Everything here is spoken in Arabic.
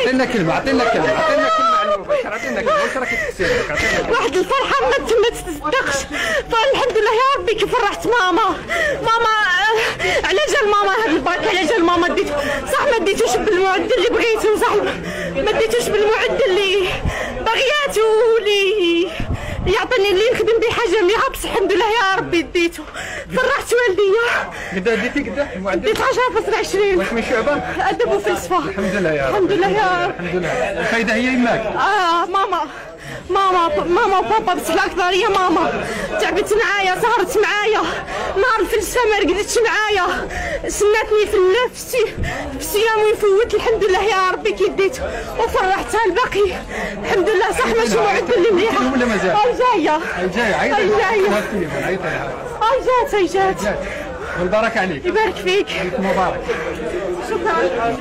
عطينا كلمة على المباشر، عطينا كلمة واش راكي تحسي؟ واحد الفرحة ما تصدقش. فالحمد لله يا ربي كيف فرحت ماما على جال ماما هاد الباك، على جال ماما ديتو صح ما ديتوش بالمعدل اللي بغيتو، صح ما ديتوش بالمعدل اللي باغياتو اللي يعطيني اللي نخدم به حاجه مليحه، بس الحمد لله يا ربي ديتو. فرحت والديا. قدا ديتي قدا المعدل؟ ديت 10/20. واش من شعبة؟ ادب وفلسفه. الحمد لله يا رب. الحمد لله يا رب. الحمد لله. الفايدة هي يماك؟ ماما وبابا، بس الأكثرية ماما. تعبت معايا، سهرت معايا نهار الفلسفة، ما رقدتش معايا، سناتني في الصيام ويفوت. الحمد لله يا ربي كي ديت وفرحتها الباقي. الحمد لله صح ماشي معدل اللي مليحة. ولا مازال؟ جاية جات. والبركة عليك. يبارك فيك. عيد مبارك. شكرا.